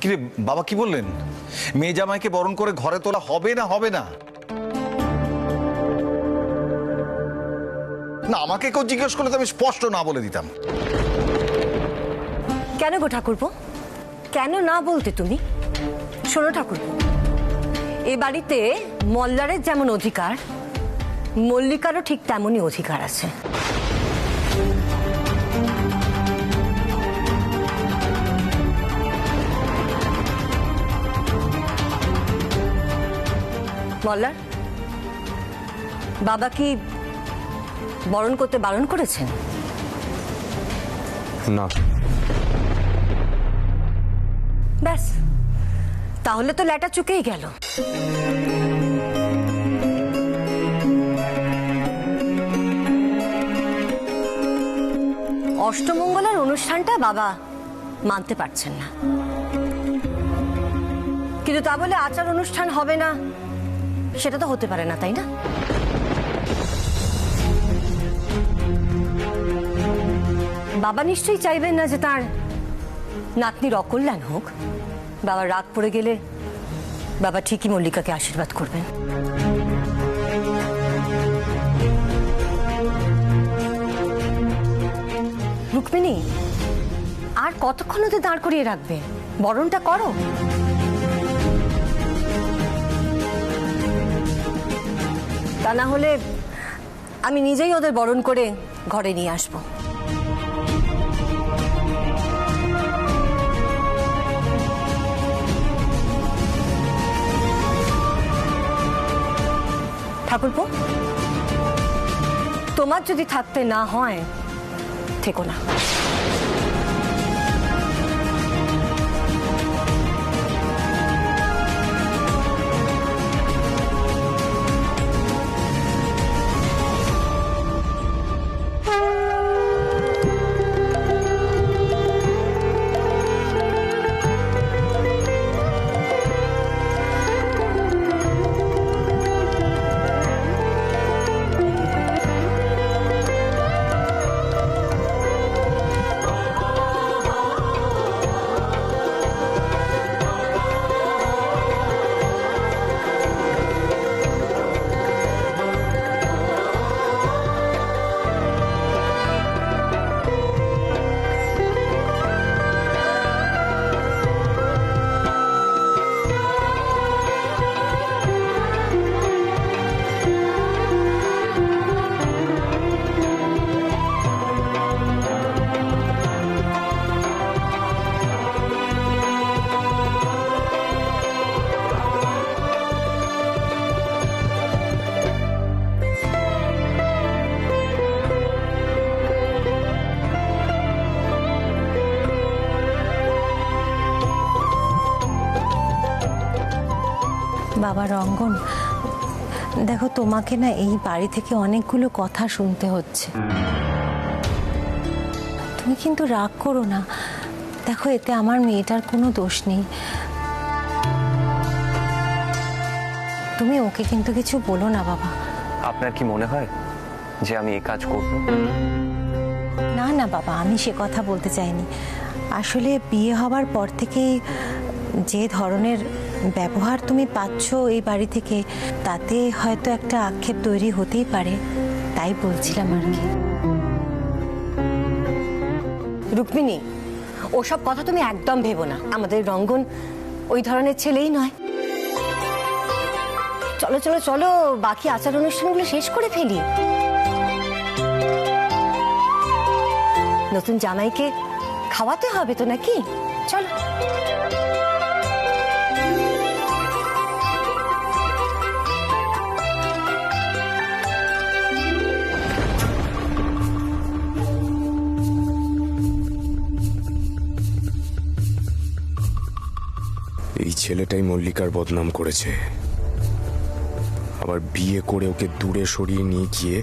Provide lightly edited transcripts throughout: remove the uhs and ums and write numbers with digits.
কিরে বাবা কি বললেন? মেয়ে জামাইকে বরণ করে ঘরে তোলা হবে না হবে না? না, আমাকে কেউ জিজ্ঞেস করলে তো আমি স্পষ্ট না বলে দিতাম। কেন গো ঠাকুরপো, কেন না বলতে তুমি? শোনো ঠাকুরপো, এ বাড়িতে মল্লারের যেমন অধিকার, মল্লিকারও ঠিক তেমনই অধিকার আছে। মল্লার বাবা কি বরণ করতে বারণ করেছেন? না। ব্যাস, তাহলে তো ল্যাটা চুকেই গেল। অষ্টমঙ্গলার অনুষ্ঠানটা বাবা মানতে পারছেন না, কিন্তু তা বলে আচার অনুষ্ঠান হবে না সেটা তো হতে পারে না, তাই না? বাবা নিশ্চয়ই চাইবেন না যে তার নাতনির অকল্যাণ হোক। বাবার রাগ পড়ে গেলে বাবা ঠিকই মল্লিকাকে আশীর্বাদ করবেন। রুক্মিণী, আর কতক্ষণ ওদের দাঁড় করিয়ে রাখবে? বরণটা করো। তা না হলে আমি নিজেই ওদের বরণ করে ঘরে নিয়ে আসবো। ঠাকুরপো, তোমার যদি থাকতে না হয় থেকো না। বাবা রঙ্গন, দেখো তোমাকে না এই বাড়ি থেকে অনেকগুলো কথা শুনতে হচ্ছে। তুমি কিন্তু রাগ করো না, দেখো এতে আমার মেয়েটার কোনো দোষ নেই। তুমি ওকে কিন্তু কিছু বলো না বাবা। আপনার কি মনে হয় যে আমি এই কাজ করব? না না বাবা, আমি সে কথা বলতে চাইনি। আসলে বিয়ে হবার পর থেকেই যে ধরনের ব্যবহার তুমি পাচ্ছ এই বাড়ি থেকে, তাতে হয়তো একটা আক্ষেপ তৈরি হতেই পারে, তাই বলছিলাম আর কি। রুক্মিণী, ওসব কথা তুমি একদম ভেবো না। আমাদের রঙ্গন ওই ধরনের ছেলেই নয়। চলো চলো চলো, বাকি আচার অনুষ্ঠানগুলো শেষ করে ফেলি। নতুন জামাইকে খাওয়াতে হবে তো নাকি? চলো। এই ছেলেটাই মল্লিকার বদনাম করেছে, আবার বিয়ে করে ওকে দূরে সরিয়ে নিয়ে গিয়ে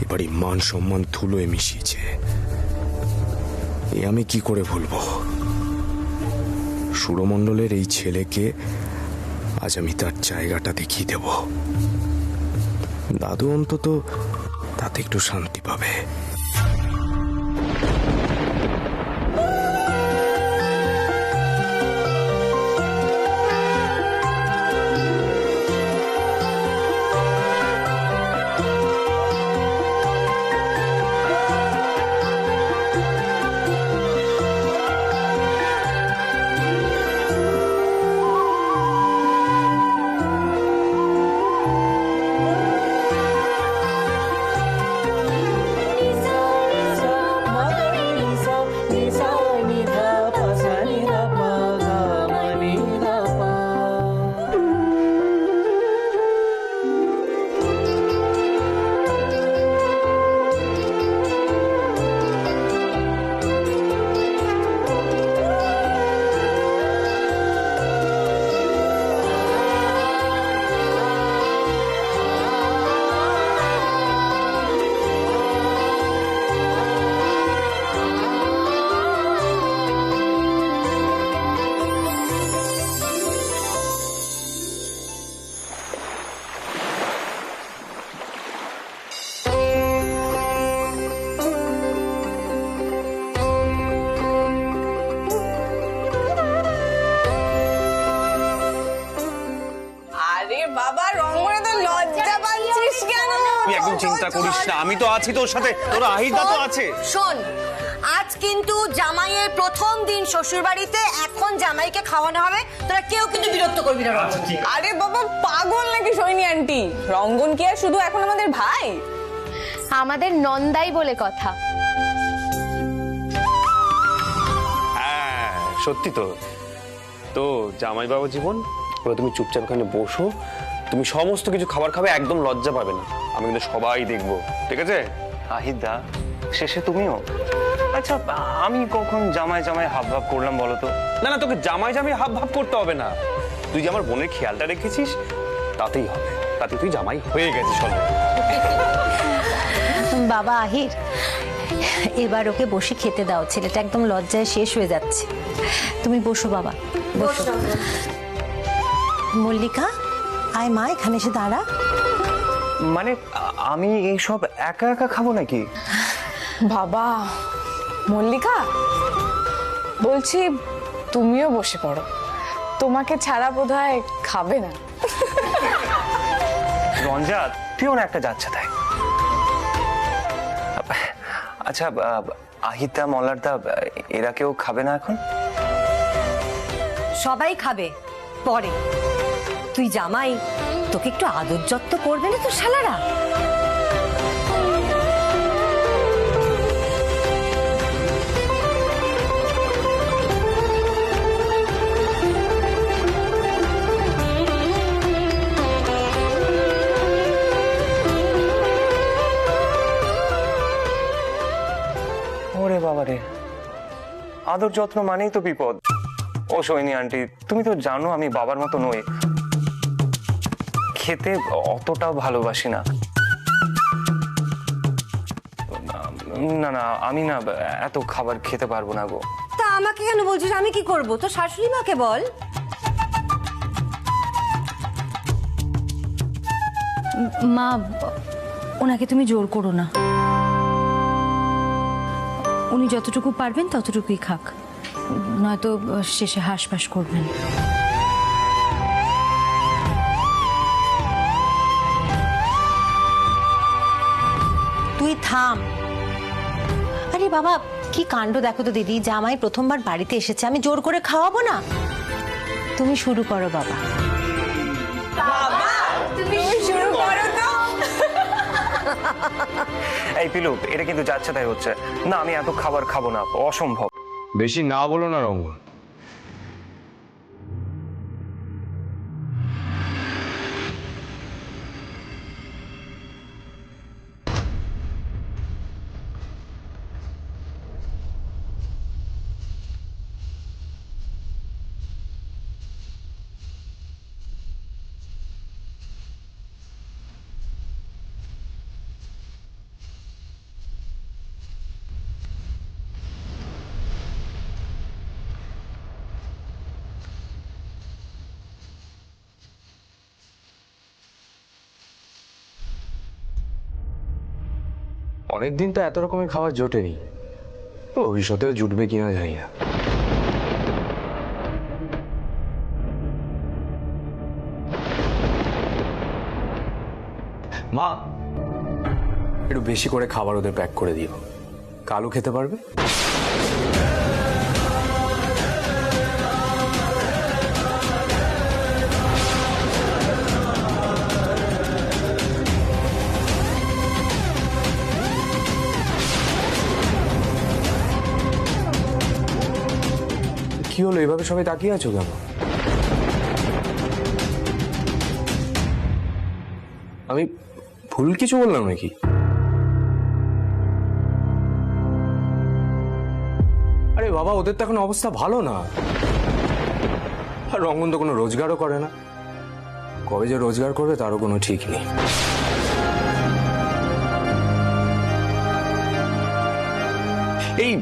এবারে মান সম্মান ধুলোয় মিশিয়েছে। এ আমি কি করে ভুলবো? সুরমণ্ডলের এই ছেলেকে আজ আমি তার জায়গাটা দেখিয়ে দেব। দাদু অন্তত তাতে একটু শান্তি পাবে। আরে বাবা, রঙ্গনে তো লজ্জা পাচ্ছিস কেন? তুই একদম চিন্তা করিস না, আমি তো আছি তোর সাথে, তোর আহিদা তো আছে। শোন, আজ কিন্তু জামাইয়ের প্রথম দিন শ্বশুর বাড়িতে, এখন জামাইকে খাওয়ানো হবে, তোরা কেউ কিন্তু বিরক্ত করবি না। আরে বাবা, পাগল নাকি সৈনী আন্টি? রঙ্গন কি আর শুধু এখন আমাদের ভাই? আমাদের নন্দাই বলে কথা। হ্যাঁ সত্যি তো। তো জামাই বাবা জীবন, এবার তুমি চুপচাপ এখানে বসো, তুমি সমস্ত কিছু খাবার খাবে, একদম লজ্জা পাবে না, আমি কিন্তু সবাই দেখবো, ঠিক আছে? আহিদা, শেষে তুমিও। আচ্ছা, আমি কখন জামাই জামাই হাব ভাব করলাম বলো তো? না না, তোকে জামাই জামাই হাব ভাব করতে হবে না, তুই যে আমার বোনের খেয়ালটা রেখেছিস তাতেই হবে, তাতে তুই জামাই হয়ে গেছিস অলরেডি। বাবা আহির, এবার ওকে বসে খেতে দাও, ছেলেটা একদম লজ্জায় শেষ হয়ে যাচ্ছে। তুমি বসো বাবা, বসো। মল্লিকা, আয় মা, এখানে এসে দাঁড়া। মানে আমি এইসব একা একা খাবো নাকি? বাবা, মল্লিকা বলছি তুমিও বসে পড়ো, তোমাকে ছাড়া বোধহয় খাবে না। রঞ্জাত, তুইও না একটা যাচ্ছে তাই। আচ্ছা, আহিদা মল্লারদা এরা কেউ খাবে না এখন? সবাই খাবে পরে। তুই জামাই, তোকে একটু আদর যত্ন করবে না তোর শালারা? ওরে বাবারে, আদর যত্ন মানেই তো বিপদ। ও সৈনী আন্টি, তুমি তো জানো আমি বাবার মতো নই, খেতে অতটাও ভালোবাসি না। না না, আমি না এত খাবার খেতে পারবো না গো। তা আমাকে কেন বলছিস? আমি কি করব? তোর শাশুড়ি মাকে বল। মা, ওনাকে তুমি জোর করো না, উনি যতটুকু পারবেন ততটুকুই খাক, নয়তো শেষে হাঁসফাঁস করবেন। তুই থাম। আরে বাবা, কি কাণ্ড দেখো তো দিদি, জামাই প্রথমবার বাড়িতে এসেছে, আমি জোর করে খাওয়াবো না? তুমি শুরু করো বাবা। তুমি শুরু করো তো। এই পিলু, এটা কিন্তু যাচ্ছে তাই হচ্ছে না, আমি এত খাবার খাবো না, অসম্ভব। বেশি না বলো না রঙ্গন। অনেকদিন তো এত রকমের খাবার জোটেনি, ভবিষ্যতেও জুটবে কিনা জানি না। মা, একটু বেশি করে খাবার ওদের প্যাক করে দিও, কালু খেতে পারবে। কি হলো, এভাবে সবাই তাকিয়ে আছো কেন? আমি ভুল কিছু বললাম নাকি? আরে বাবা, ওদের তো এখন অবস্থা ভালো না। আর রঙ্গন তো কোনো রোজগারও করে না, কবে যে রোজগার করবে তারও কোনো ঠিক নেই। এই